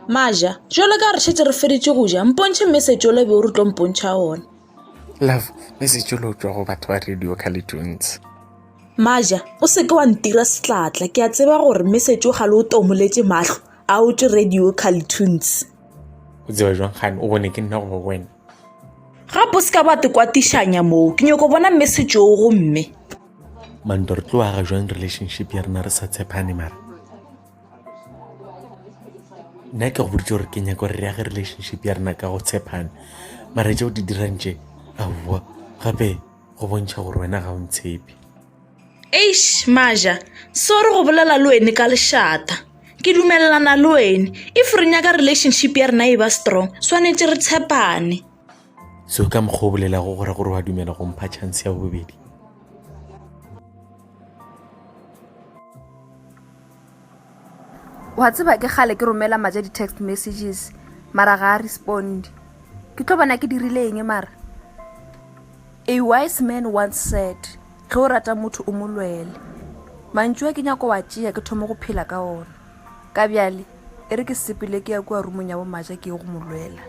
Maja, jole ka re šetse re feditše go ja, mpontšhe message o le be o re tlo mpontšha ona. Love, message o le o tswa go batho ba Radio Carlitunes. Maja, o se ke wa ntira setlatla, ke a tseba gore message o gale o tomoletse mahlo a o tse Radio Carlitunes. O tseba jwang gane o bone ke nna go wena. Gape se ka ba te kwatišanya moo, ke nyako bona message o go mme. Manto re tlo aga jwang relationship ya rena re sa tshepane mara. Nna ke go boditse gore ke nyako re age relationship ya rena ka go tshepane. Mara tšeo di dirang tše, aowa, gape go bontšha gore wena ga o ntshepe. Eish, Maja, sorry go bolela le wena ka lešata. Ke dumelelana le wena, if re nyaka relationship ya rena e ba strong, swanetše re tshepane. So ka mokgwa o bolelago gore wa dumela go mpha chance ya bobedi. Wa tseba ke gale ke romela Maja di text messages mara ga a respond. Ke tlo bona ke dirile eng mara. A wise man once said, ge o rata motho o mo lwele. Mantšwa ke nyako wa tšea ke thomo go phela ka ona. Ka bjale e re ke sepile ke ya kwa rumong ya bo Maja ke go mo lwela.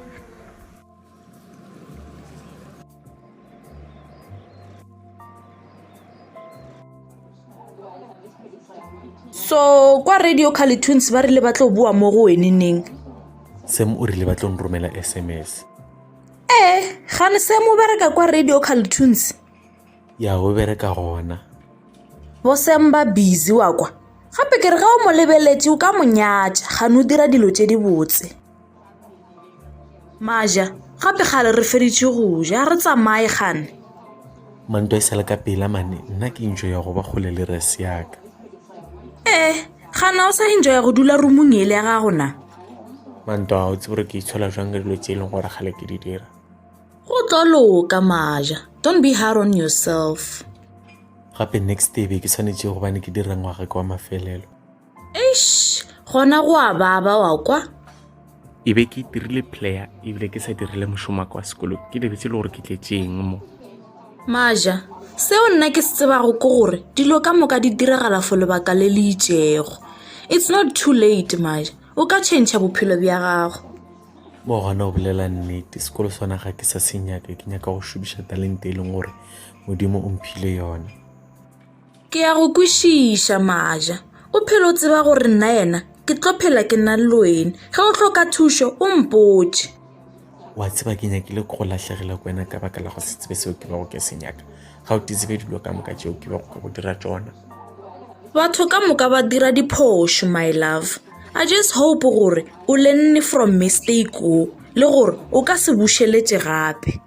So kwa Radio Carlitunes ba rile ba tlo bua mo go weneneng. Sem o rile ba tlo nromela SMS. Gane Sem o bereka kwa Radio Carlitunes. Ya o bereka gona. Bo Sem ba busy wa kwa. Gape ke re ga o mo lebeletse o ka monyatša, gane o dira dilo tše di botse. Maja, gape gale re feditše go ja, re tsamaye gane. Manto e sale ka pela mane, nna ke enjoy ya go ba kgole le resi yaka. Gana o sa enjoy go dula rumong ele ya gago na. Manto a o tsebore ke itshola jwang ka dilo tše e leng gore gale ke di dira. Go tlo loka Maja, don't be hard on yourself. Gape next day be ke tshwanetse go bane ke dira ngwaga kwa mafelelo. Eish, gona go a baba wa kwa. E be ke dirile player ebile ke sa dirile mošomo kwa sekolo ke lebetse le gore ke tletšeng mo. Maja, seo nna ke se tsebago ke gore dilo ka moka di diragala for lebaka le le itšego. It's not too late Maja, o ka change bophelo bja gago. Mo gona o bolela nnete, sekolo sona ga ke sa se nyaka, ke nyaka go šomiša talente e leng gore Modimo o mphile yona. Ke ya go kwešiša Maja, o phela o tseba gore nna yena ke tlo phela ke nna le wena, ge o hloka thušo o mpotše. Wa tseba ke nyakile go latlhegela ko wena ka baka la go se tsebe seo ke bago ke se nyaka. Ga o tsebe dilo ka moka tšeo ke bago ka go dira tsona. Batho ka moka ba dira diphošo my love. I just hope gore o learn from mistake o, le gore o ka se bušeletše gape.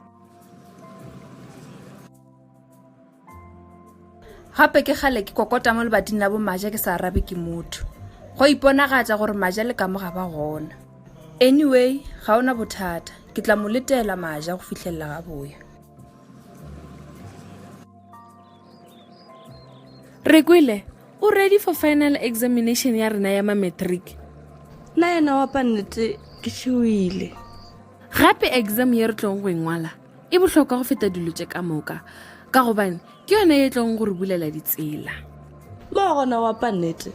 Gape ke gale ke kokota mo lebating la bo Maja ke sa arabe ke motho. Go iponagatša gore Maja le ka mo ga ba gona. Anyway, ga ona bothata, ke tla mo letela Maja go fitlhelela ga boya. Re kwile, o ready for final examination ya rena ya matric? Na yena wa pannete ke tšhoile. Gape exam ye re tlong go engwala e bohlokwa go feta dilo tše ka moka, ka gobane ke yona ye tlong go re bulela ditsela. Mo gona wa pannete.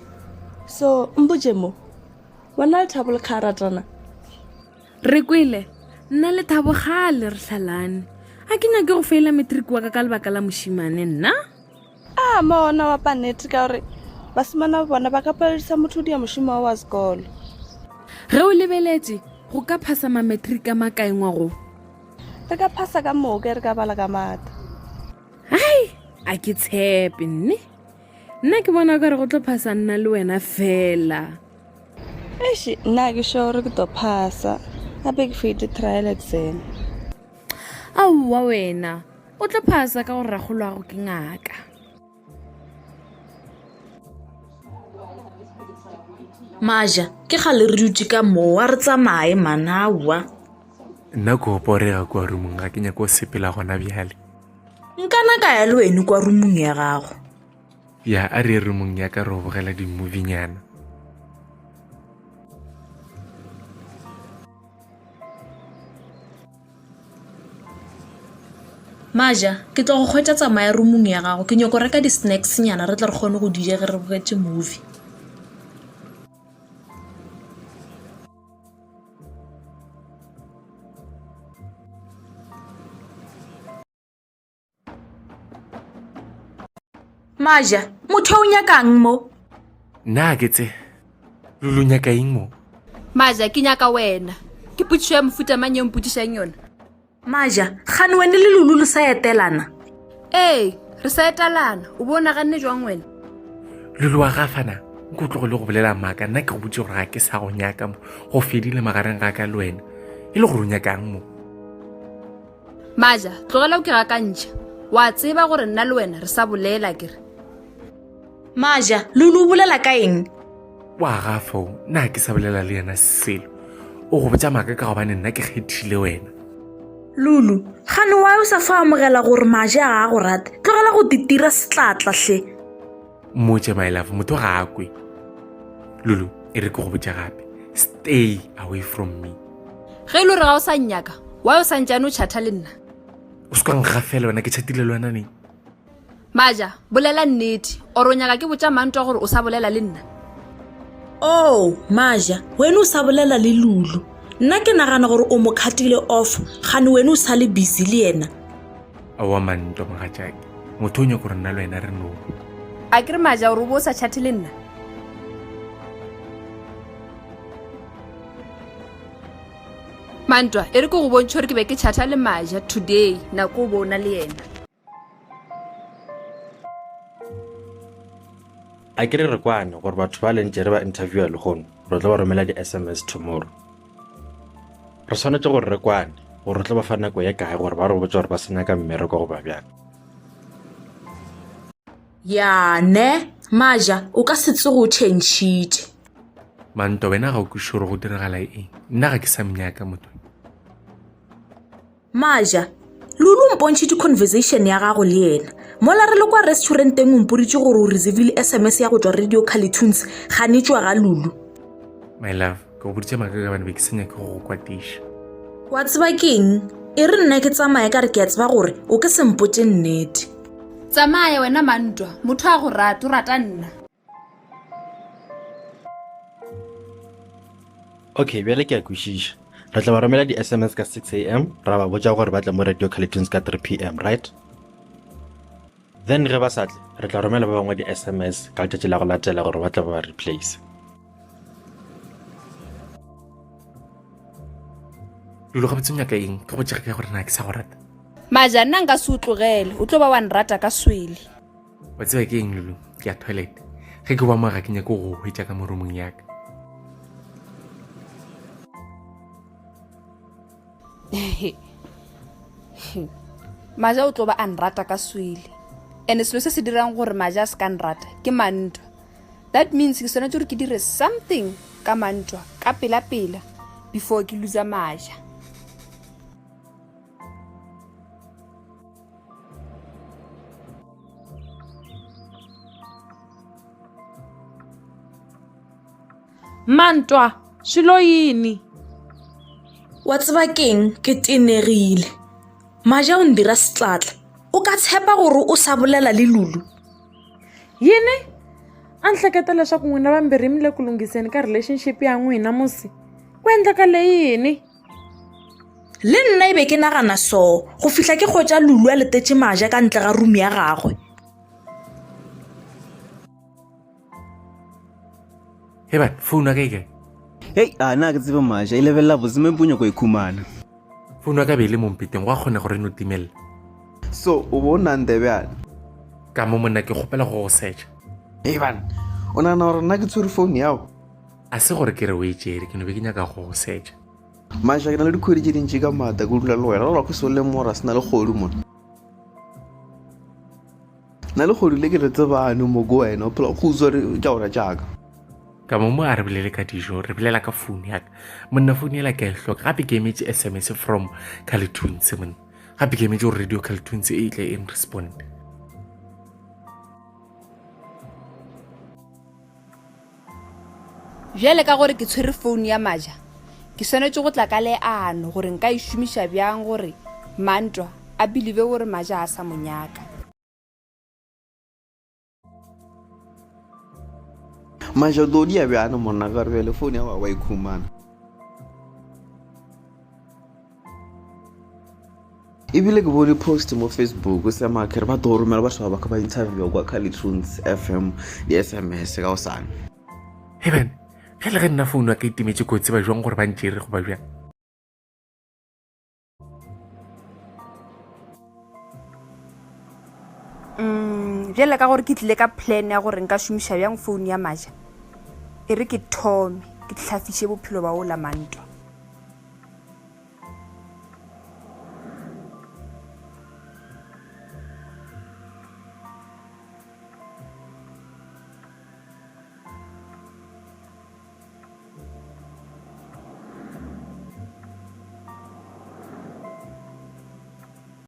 So mpotše mo, wona le Thabo le Kgaratana? Re kwile, nna le Thabo gale re hlalane. A ke nyake go feila matric wa ka lebaka la mošimane nna. Mo gona wa pannete ka gore basimana bona ba ka paledisa mothodi ya mošimo wa sekolo. Ge o lebeletše go ka phasa matric a makaengwa go. Re ka phasa ka moka re ka bala ka mata. Hai, a ke tshepe nne. Nna ke bona ka re go tlo phasa nna le wena fela. Eish, nna ke sure ke tlo phasa. Gape ke feile trial exam. Aowa wena, o tlo phasa ka gore ragolwago ke ngaka. Maja, ke gale re dutše ka moo a re tsamaye manawa. Nna ko porega kwa rumong ga ke nyaka go sepela gona bjale. Nkana ka ya le wena kwa rumong ya gago. Ya a re rumong ya ka re o bogela di-movie nyana. Maja, ke tlo go kgwetša tsamaya rumong ya gago, ke nyako reka di-snacks nyana re tla re kgone go dija ge re bogetse movie. Maja, motho o nyakang mo? nna ke tse Lulu nyaka eng mo? Maja ke nyaka wena ke putšo ya mofuta mang yo mputišang yona. Maja, gane wene le Lulu le sa etelana? Ee, re sa etalana o bona ganne jwang wena. Lulu wa gafana nko tlo go le go bolela maaka nna ke go botse gore ga ke sa go nyaka mo go fedile magareng ga ka le wena e le gore o nyakang mo. Maja tlogela o ke gakantšha wa tseba gore nna le wena re sa bolela kere. Maja, Lulu o bolela ka eng? Wa gafo nna ke sa bolela le yena selo o go botsa maaka ka gobane nna ke kgethile wena. Lulu, gane wa o sa fa amogela gore Maja ga go rata tlogela go ditira setlatla hle. Moje my love motho ga a kwe. Lulu e re ke go botsa gape stay away from me. Ge e le gore ga o sa nnyaka wa o santsane o chatha le nna. O se ka ngafela wena ke chatile le wena neng? Maja bolela nnete oro o nyaka ke botsa mantwa gore o sa bolela le nna. Oh, Maja, wena o sa bolela le Lulu. Nna ke nagana gore o mo khatile off gane wena o sa le busy le yena. Awa manto mogatšake motho o nyaka gore nna le wena re no. A kere Maja gore o bo o sa chathe le nna. Mantwa e re ke go bontšha gore ke be ke chatha le Maja today nako o bona le yena. A ke re kwane gore batho ba lentse re ba interviewa le gono re tla ba romela di-SMS tomorrow. Re tshwanetse gore re kwane gore re tla ba fa nako ya kae gore ba re botsa gore ba se nyaka mmereko go ba bjang. Ya ne, Maja, o ka se tsogo o tšhentšhitše. Manto wena ga o kweše gore go diragala eng nna ga ke sa mnyaka motho. Maja, Lulu o mpontšhitše conversation ya gago le yena mola re le kwa restauranteng o mpoditše gore o receive SMS ya go tšwa Radio Cartoons gane tšwa ga Lulu. My love ke go boditše maaka ka bane be ke sa nyake go go kwatiša. Wa tseba ke eng e re nna ke tsamaya ka re ke a tseba gore o ke se mpotše nnete. Tsamaya wena Mantwa motho a go rata o rata nna. Okay bjale ke a kwešiša re tla ba romela di-SMS ka 6 AM ra ba botša gore ba tla mo Radio Cartoons ka 3 PM right? Then ge ba sa tle re tla romela ba bangwe di-SMS ka letšatši la go latela gore ba tla ba ba replace. Lulu ga botse nyaka eng ke botšega ke gore na ke sa go rata. Maja nna nka se o tlogele o tlo ba wa nrata ka swele. Wa tseba ke eng Lulu ke a toilet ge ke ba mo ga ke nyake go hwetša ka moromong yaka. Maja o tlo ba a nrata ka swele ene selo se se dirang gore Maja a se ka nrata ke Mantwa. That means ke swanetse gore ke dire something ka Mantwa ka pela before ke loser Maja. Mantwa swilo yini? Wa tseba ke eng ke tenegile. Maja o ndira setlatla o ka tshepa gore o sa bolela le Lulu. Yini? A ni hleketa leswaku n'wina vambirhi mi le ku lunghiseni ka relationship ya n'wina musi ku endleka le yini? Le nna e be ke nagana so go fihla ke kgotsa Lulu a letetše Maja ka ntle ga room ya gagwe. Heba phone wa ka ikae? Hey, ana ke tseba Maja, ile bella botse me punya go ikhumana. Phone wa ka be le mo mpeteng wa kgona gore no timela. So, o bona ndebe ana. Ka mo monna ke gopela go search. Hey ban, ona na rona ke tshwere phone yao. A se gore ke re o etsere ke no be ke nyaka go search. Maja ke na le dikhodi tse dintsi ka mata go dula le wena la go so le mora sna le godu mo. Na le godu le ke re tseba ane mo go wena o phela go utswa re ja ora jaaka. Ka mo a re bolele ka dijo re bolela ka phone yaka monna phone ela ka e hloka gape ke emetse SMS from Cartoons monna gape ke emetse Radio Cartoons e tle in respond. Jale ka gore ke tshwere phone ya Maja ke swanetse go tla ka leano gore nka e šomiša bjang gore Mantwa a believe gore Maja a sa monyaka. Maja do dia be ana monna ga re le phone ya wa ikhumana. ebile ke bone post mo Facebook se makere ba tlo romela batho ba ka ba interview kwa Calitunes FM di-SMS ka osane. Heaven ge le ge nna founu ya ka itimetse kotsi ba jwang gore ba ntšere go ba bjang. Jela ka gore ke tlile ka plan ya gore nka šomiša bjang phone ya Maja e re ke thome ke tlhafiše bophelo ba o la Manto.